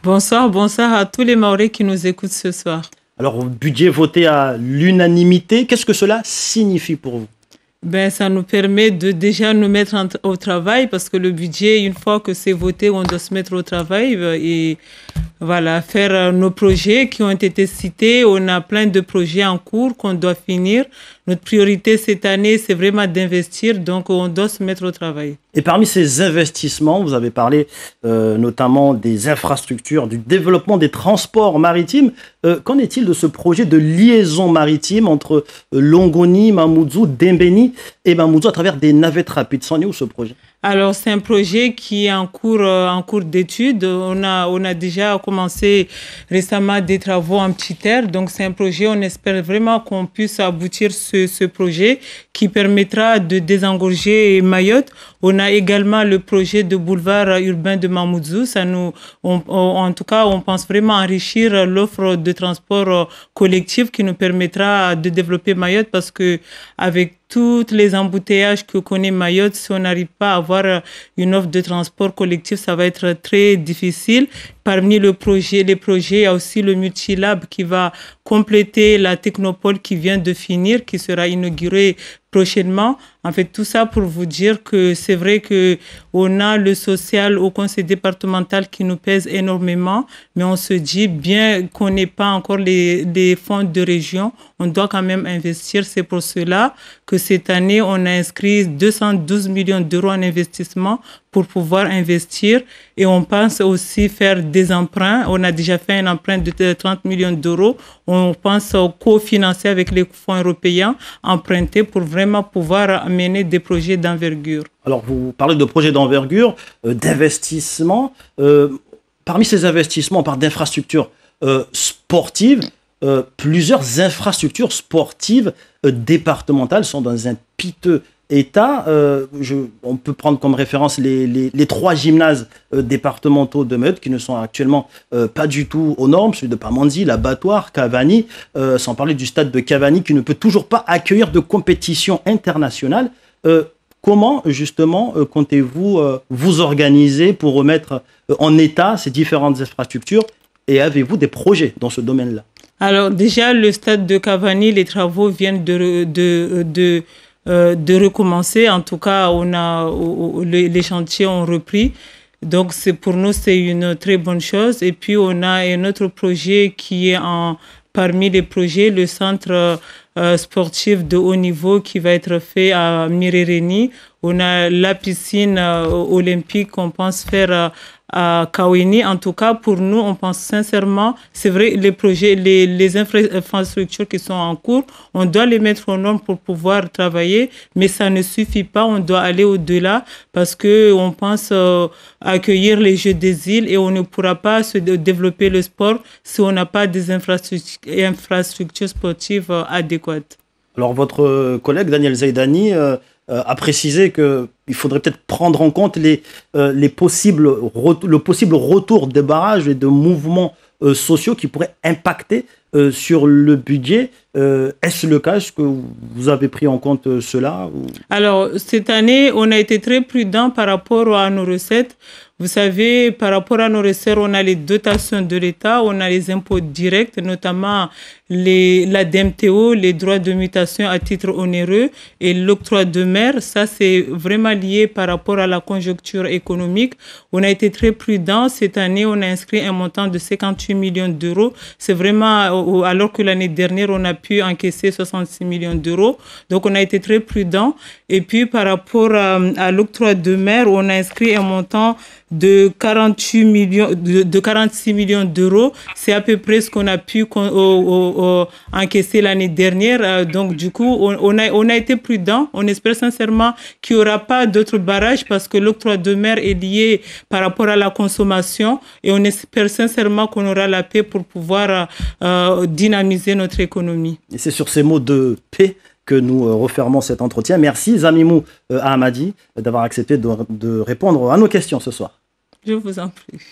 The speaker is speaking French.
Bonsoir, bonsoir à tous les Maoris qui nous écoutent ce soir. Alors, budget voté à l'unanimité, qu'est-ce que cela signifie pour vous? Ben, ça nous permet de déjà nous mettre au travail parce que le budget, une fois que c'est voté, on doit se mettre au travail et voilà, faire nos projets qui ont été cités. On a plein de projets en cours qu'on doit finir. Notre priorité cette année, c'est vraiment d'investir, donc on doit se mettre au travail. Et parmi ces investissements, vous avez parlé notamment des infrastructures, du développement des transports maritimes. Qu'en est-il de ce projet de liaison maritime entre Longoni, Mamoudzou, Dembéni et Mamoudzou à travers des navettes rapides? C'en est où ce projet? Alors, c'est un projet qui est en cours d'étude. On a déjà commencé récemment des travaux en petit air. Donc, c'est un projet, on espère vraiment qu'on puisse aboutir ce projet qui permettra de désengorger Mayotte. On a également le projet de boulevard urbain de Mamoudzou. En tout cas, on pense vraiment enrichir l'offre de transport collectif qui nous permettra de développer Mayotte parce que avec tous les embouteillages que connaît Mayotte, si on n'arrive pas à avoir une offre de transport collectif, ça va être très difficile. Parmi les projets, il y a aussi le Multilab qui va compléter la technopole qui vient de finir, qui sera inaugurée prochainement. En fait, tout ça pour vous dire que c'est vrai qu'on a le social au conseil départemental qui nous pèse énormément, mais on se dit bien qu'on n'ait pas encore les fonds de région, on doit quand même investir. C'est pour cela que cette année, on a inscrit 212 millions d'euros en investissement pour pouvoir investir et on pense aussi faire des emprunts. On a déjà fait un emprunt de 30 millions d'euros. On pense cofinancer avec les fonds européens, emprunter pour vraiment pouvoir mener des projets d'envergure. Alors, vous parlez de projets d'envergure, d'investissement. Parmi ces investissements, on parle d'infrastructures sportives. Plusieurs infrastructures sportives départementales sont dans un piteux état. On peut prendre comme référence les 3 gymnases départementaux de Mayotte qui ne sont actuellement pas du tout aux normes, celui de Pamandzi, l'Abattoir, Cavani, sans parler du stade de Cavani qui ne peut toujours pas accueillir de compétition internationale. Comment justement comptez-vous vous organiser pour remettre en état ces différentes infrastructures et avez-vous des projets dans ce domaine-là? Alors déjà, le stade de Cavani, les travaux viennent de recommencer. En tout cas, les chantiers ont repris. Donc, pour nous, c'est une très bonne chose. Et puis, on a un autre projet qui est parmi les projets, le centre sportif de haut niveau qui va être fait à Mirereni. On a la piscine olympique qu'on pense faire à Kaweni. En tout cas, pour nous, on pense sincèrement, c'est vrai, les projets, les infrastructures qui sont en cours, on doit les mettre aux normes pour pouvoir travailler, mais ça ne suffit pas, on doit aller au-delà parce qu'on pense accueillir les Jeux des îles et on ne pourra pas se développer le sport si on n'a pas des infrastructures sportives adéquates. Alors, votre collègue Daniel Zaidani a précisé qu'il faudrait peut-être prendre en compte le possible retour des barrages et de mouvements sociaux qui pourraient impacter sur le budget. Est-ce le cas? Est-ce que vous avez pris en compte cela ou... Alors, cette année, on a été très prudent par rapport à nos recettes. Vous savez, par rapport à nos recettes, on a les dotations de l'État, on a les impôts directs, notamment la DMTO, les droits de mutation à titre onéreux et l'octroi de mer. Ça, c'est vraiment lié par rapport à la conjoncture économique. On a été très prudent. Cette année, on a inscrit un montant de 58 millions d'euros. C'est vraiment, alors que l'année dernière, on a pu encaisser 66 millions d'euros. Donc, on a été très prudent. Et puis, par rapport à l'octroi de mer, on a inscrit un montant de 46 millions d'euros. C'est à peu près ce qu'on a pu encaisser l'année dernière. Donc, du coup, on a été prudent. On espère sincèrement qu'il n'y aura pas d'autres barrages parce que l'octroi de mer est lié par rapport à la consommation et on espère sincèrement qu'on aura la paix pour pouvoir dynamiser notre économie. Et c'est sur ces mots de paix que nous refermons cet entretien. Merci Zamimou Ahmadi d'avoir accepté de répondre à nos questions ce soir. Je vous en prie.